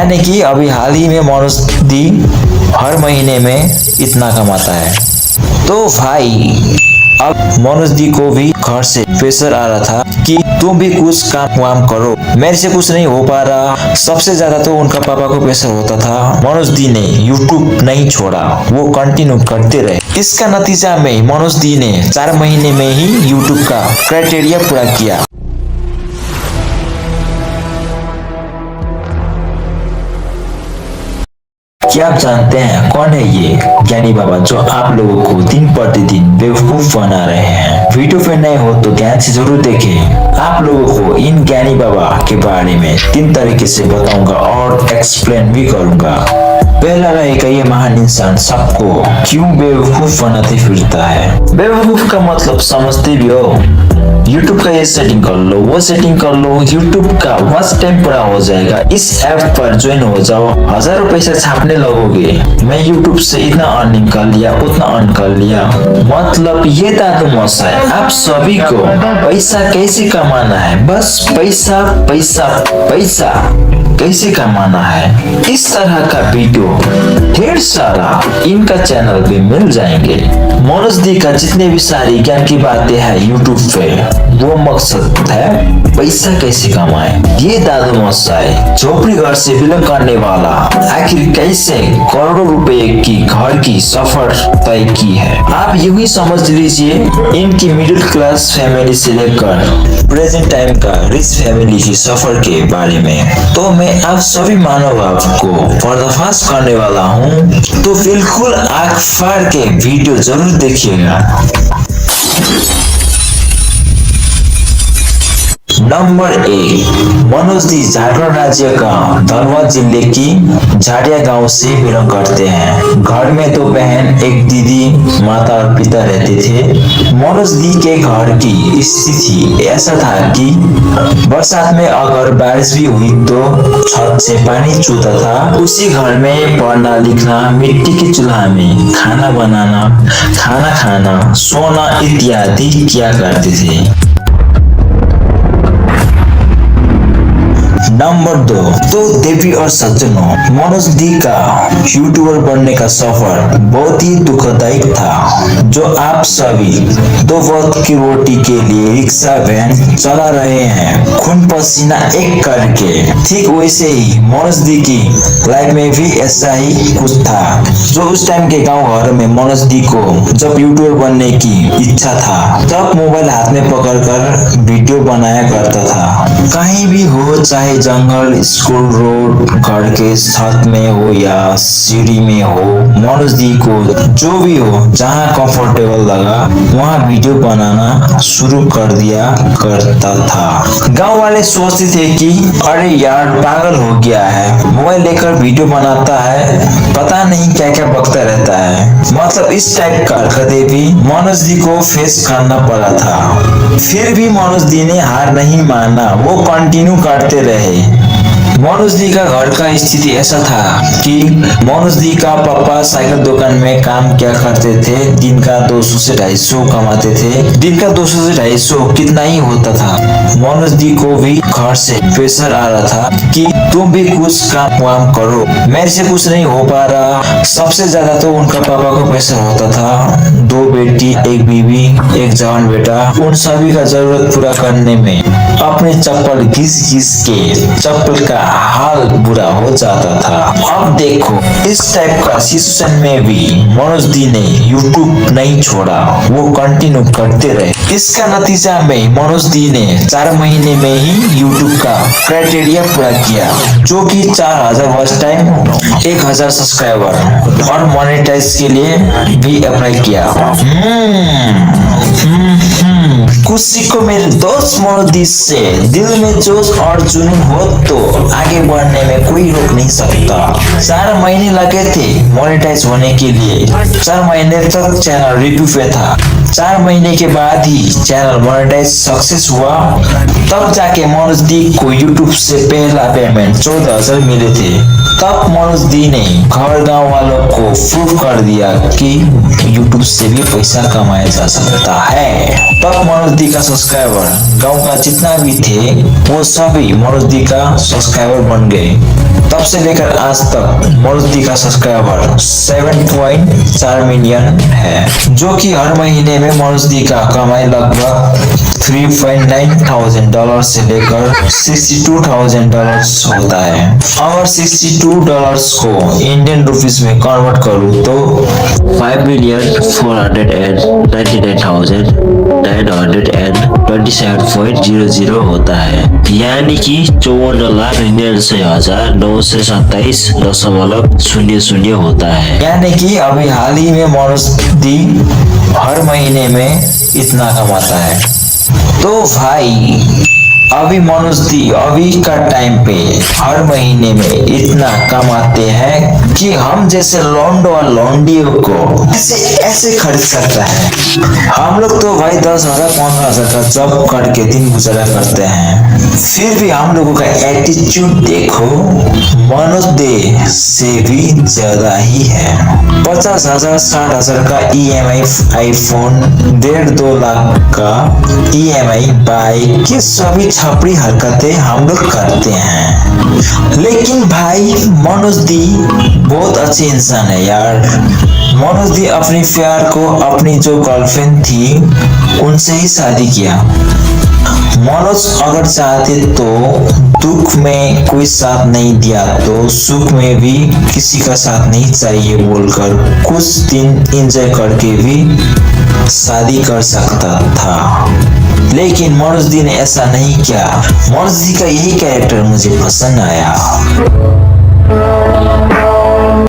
यानी कि अभी हाल ही में मनोज दी हर महीने में इतना कमाता है। तो भाई अब मनोज दी को भी घर से प्रेशर आ रहा था कि तुम भी कुछ काम वाम करो, मेरे से कुछ नहीं हो पा रहा। सबसे ज्यादा तो उनका पापा को प्रेशर होता था। मनोज दी ने यूट्यूब नहीं छोड़ा, वो कंटिन्यू करते रहे। इसका नतीजा में मनोज दी ने 4 महीने में ही यूट्यूब का क्राइटेरिया पूरा किया। क्या आप जानते हैं कौन है ये ज्ञानी बाबा जो आप लोगों को दिन प्रतिदिन बेवकूफ बना रहे हैं? वीडियो पे नए हो तो ध्यान से जरूर देखें। आप लोगों को इन ज्ञानी बाबा के बारे में 3 तरीके से बताऊंगा और एक्सप्लेन भी करूंगा। पहला रहेगा ये महान इंसान सबको क्यों बेवकूफ बनाते फिरता है। बेवकूफ का मतलब समझते भी हो? YouTube का ये सेटिंग कर लो, वो सेटिंग कर लो, YouTube का वॉच टाइम पूरा हो जाएगा। इस ऐप पर ज्वाइन हो जाओ, हजारों पैसा छापने लगोगे। मैं YouTube से इतना अर्निंग कर लिया, उतना अर्न कर लिया। मतलब ये दादू मौसा है, आप सभी को पैसा कैसे कमाना है, बस पैसा पैसा पैसा कैसे कमाना है। इस तरह का वीडियो ढेर सारा इनका चैनल पे मिल जाएंगे। मनोज दी का जितने भी सारी ज्ञान की बातें हैं यूट्यूब पे, वो मकसद है पैसा कैसे कमाए। ये दादू मौसा है, झोपड़ी घर से बिलोंग करने वाला, आखिर कैसे करोड़ों रुपए की घर की सफर तय की है। आप यूं ही समझ लीजिए इनकी मिडिल क्लास फैमिली से लेकर प्रेजेंट टाइम का रिच फैमिली की सफर के बारे में। तो मैं आप सभी मानव को पर्दाफाश करने वाला हूँ, तो बिल्कुल आंख फाड़ के वीडियो जरूर देखिएगा। नंबर 1, मनोज दी झारखंड राज्य का धनबाद जिले की झाड़िया गांव से बिलोंग करते हैं। घर में 2 बहन, एक दीदी, माता और पिता रहते थे। मनोज दी के घर की स्थिति ऐसा था कि बरसात में अगर बारिश भी हुई तो छत से पानी चूता था। उसी घर में पढ़ना लिखना, मिट्टी के चूल्हा में खाना बनाना, खाना खाना, सोना इत्यादि किया करते थे। नंबर 2, तो देवी और सज्जनों, मनोज दी का यूट्यूबर बनने का सफर बहुत ही दुखदायक था। जो आप सभी 2 वक्त की रोटी के लिए रिक्शा वैन चला रहे हैं, खून पसीना एक करके, ठीक वैसे ही मनोज दी की लाइफ में भी ऐसा ही कुछ था। जो उस टाइम के गांव घर में मनोज दी को जब यूट्यूबर बनने की इच्छा था, तब मोबाइल हाथ में पकड़कर वीडियो बनाया करता था। कहीं भी हो, चाहे जंगल, स्कूल रोड, घर के छत में हो या सीढ़ी में हो, मनोज दी को जो भी हो, जहाँ कंफर्टेबल लगा वहाँ वीडियो बनाना शुरू कर दिया करता था। गांव वाले सोचते थे कि अरे यार पागल हो गया है, मोबाइल लेकर वीडियो बनाता है, पता नहीं क्या क्या बकता रहता है। मतलब इस टाइप का हरकतें भी मनोज दी को फेस करना पड़ा था। फिर भी मनोज दी ने हार नहीं माना, वो कंटिन्यू करते रहे। मनोज दी का घर का स्थिति ऐसा था कि मनोज दी का पापा साइकिल दुकान में काम किया करते थे। दिन का 200 से 250 कमाते थे। दिन का 200 से 250 कितना ही होता था। मनोज दी को भी घर से प्रेशर आ रहा था कि तुम भी कुछ काम वाम करो, मेरे से कुछ नहीं हो पा रहा। सबसे ज्यादा तो उनका पापा को प्रेशर होता था। 2 बेटी, 1 बीवी, 1 जवान बेटा, उन सभी का जरूरत पूरा करने में अपने चप्पल घिस घिस के चप्पल का हाल बुरा हो जाता था। अब देखो इस टाइप का सिचुएशन में भी मनोज दी ने यूट्यूब नहीं छोड़ा, वो कंटिन्यू करते रहे। इसका नतीजा में मनोज दी ने 4 महीने में ही यूट्यूब का क्राइटेरिया पूरा किया, जो कि 4000 वॉच टाइम, 1000 सब्सक्राइबर और मोनेटाइज के लिए भी अप्लाई किया। कुछ सीखो मेरे दोस्त मनोज दी से। दिल में जोश और जुनून हो तो आगे बढ़ने में कोई रोक नहीं सकता। 4 महीने लगे थे मोनेटाइज होने के लिए। 4 महीने तक चैनल रिव्यू पे था। 4 महीने के बाद ही चैनल मोनेटाइज सक्सेस हुआ। तब जाके मनोज दी को यूट्यूब से पहला पेमेंट 14,000 मिले थे। तब मनोज दी ने घर गांव वालों को प्रूव कर दिया कि YouTube से भी पैसा कमाया जा सकता है। तब मनोज दी का सब्सक्राइबर गांव का जितना भी थे वो सभी मनोज दी का सब्सक्राइबर बन गए। तब से लेकर आज तक मनोज दी का सब्सक्राइबर 7.4 मिलियन है, जो कि हर महीने में मनोज दी का कमाई लगभग $3,900 से लेकर $62,000 होता है। अगर $62 को इंडियन रुपीस में कन्वर्ट करूँ तो 5,499,927.00 होता है, यानी कि 54,99,927.00 होता है। यानी कि अभी हाल ही में मनोज दी हर महीने में इतना कमाता है। तो भाई अभी मनोज दी अभी का टाइम पे हर महीने में इतना कमाते हैं कि हम जैसे लौंडो और लौंडियों को ऐसे खरीद सकता है। हम लोग तो भाई 10,000 15,000 का जॉब करके दिन गुजारा करते हैं, फिर भी हम लोगों का एटीट्यूड देखो मनोज दी से भी ज्यादा ही है। 50,000 60,000 का EMI आईफोन, 1.5-2 लाख का EMI बाइक, ये सभी छपरी हरकतें हम लोग करते हैं। लेकिन भाई मनोज दी बहुत अच्छे इंसान है यार। मनोज दी अपनी प्यार को अपनी जो गर्लफ्रेंड थी उनसे ही शादी किया। मनोज अगर चाहते तो दुख में कोई साथ नहीं दिया तो सुख में भी किसी का साथ नहीं चाहिए बोलकर कुछ दिन एंजॉय करके भी शादी कर सकता था। लेकिन मनोज दी ने ऐसा नहीं किया। मनोज दी का यही कैरेक्टर मुझे पसंद आया।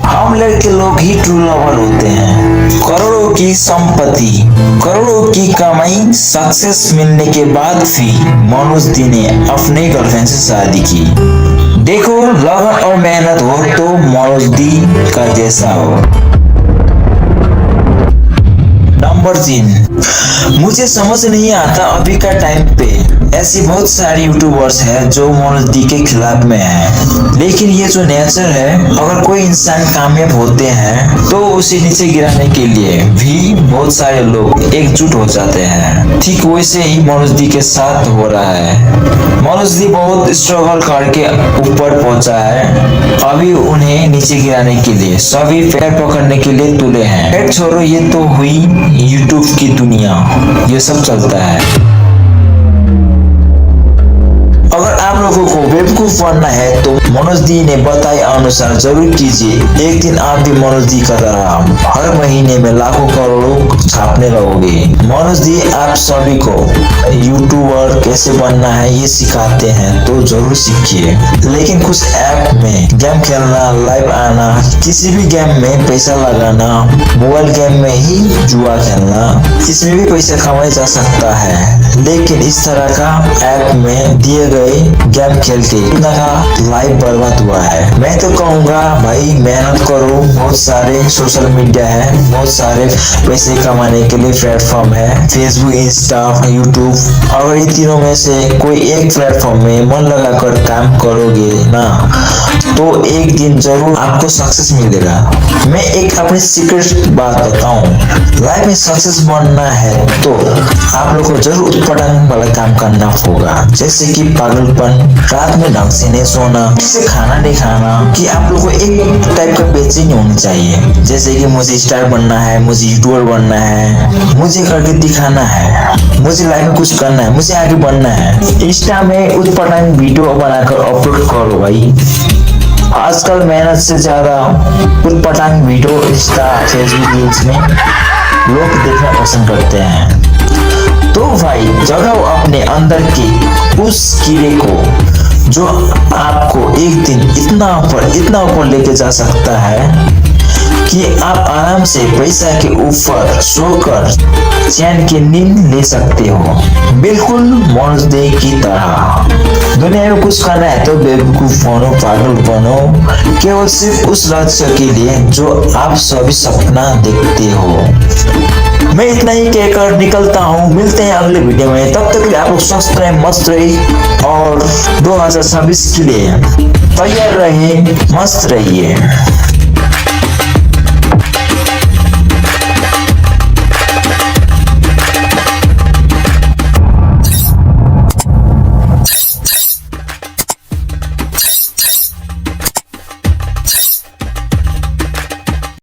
हम लड़के लोग ही ट्रू लवर होते हैं। करोड़ों की संपत्ति, करोड़ों की कमाई, सक्सेस मिलने के बाद भी मनोज दी ने अपने गर्लफ्रेंड से शादी की। देखो लगन और मेहनत हो तो मनोज दी का जैसा हो। नंबर 3, मुझे समझ नहीं आता अभी का टाइम पे ऐसी बहुत सारी यूट्यूबर्स हैं जो मनोज दी के खिलाफ में है। लेकिन ये जो नेचर है, अगर कोई इंसान कामयाब होते हैं तो उसे नीचे गिराने के लिए भी बहुत सारे लोग एकजुट हो जाते हैं। ठीक वैसे ही मनोज दी के साथ हो रहा है। मनोज दी बहुत स्ट्रगल करके ऊपर पहुंचा है, अभी उन्हें नीचे गिराने के लिए सभी पैर पकड़ने के लिए तुले हैं। पैर छोड़ो, ये तो हुई यूट्यूब की दुनिया, ये सब चलता है। अगर आप लोगों को बेवकूफ बनना है तो मनोज दी ने बताए अनुसार जरूर कीजिए। एक दिन आप भी मनोज दी का तरह हर महीने में लाखों करोड़ों छापने लगोगे। मनोज दी आप सभी को यूट्यूबर कैसे बनना है ये सिखाते हैं तो जरूर सीखिए। लेकिन कुछ ऐप में गेम खेलना, लाइव आना, किसी भी गेम में पैसा लगाना, मोबाइल गेम में ही जुआ खेलना, इसमें भी पैसा कमाया जा सकता है। लेकिन इस तरह का ऐप में दिए गए गेम खेल के इतना लाइफ बर्बाद हुआ है। मैं तो कहूँगा भाई मेहनत करो, बहुत सारे सोशल मीडिया है, बहुत सारे पैसे कमाने के लिए प्लेटफॉर्म है, फेसबुक, इंस्टा, यूट्यूब। अगर इन तीनों में से कोई एक प्लेटफॉर्म में मन लगाकर काम करोगे ना तो एक दिन जरूर आपको सक्सेस मिलेगा। मैं एक अपनी सीक्रेट बात बताऊं, लाइफ में सक्सेस बनना है तो आप लोग को जरूर उत्पटांग वाला काम करना होगा, जैसे कि पागलपन, रात में ढंग से नहीं सोना, किसी खाना नहीं खाना, कि आप लोग को एक टाइप का बेचैनी होनी चाहिए, जैसे कि मुझे स्टार बनना है, मुझे यूट्यूबर बनना है, मुझे करके दिखाना है, मुझे लाइफ में कुछ करना है, मुझे आगे बढ़ना है। इंस्टा में उत्पटांग वीडियो बनाकर अपलोड करो भाई। आजकल मेहनत से ज्यादा उत्पटांग वीडियो इंस्टा, फेसबुक रील्स में लोग देखना पसंद करते हैं। तो भाई जगाओ अपने अंदर के उस कीड़े को जो आपको एक दिन इतना ऊपर लेके जा सकता है कि आप आराम से पैसा के ऊपर सोकर चैन की नींद ले सकते हो, बिल्कुल मनोज दी की तरह। दुनिया में कुछ करना है तो बेवकूफ बनो, पागल बनो, केवल सिर्फ उस लक्ष्य के लिए जो आप सभी सपना देखते हो। मैं इतना ही कहकर निकलता हूँ, मिलते हैं अगले वीडियो में। तब तक के लिए आप लोग स्वस्थ रहें, मस्त रहिए और 2026 के लिए तैयार रहें, मस्त रहिए।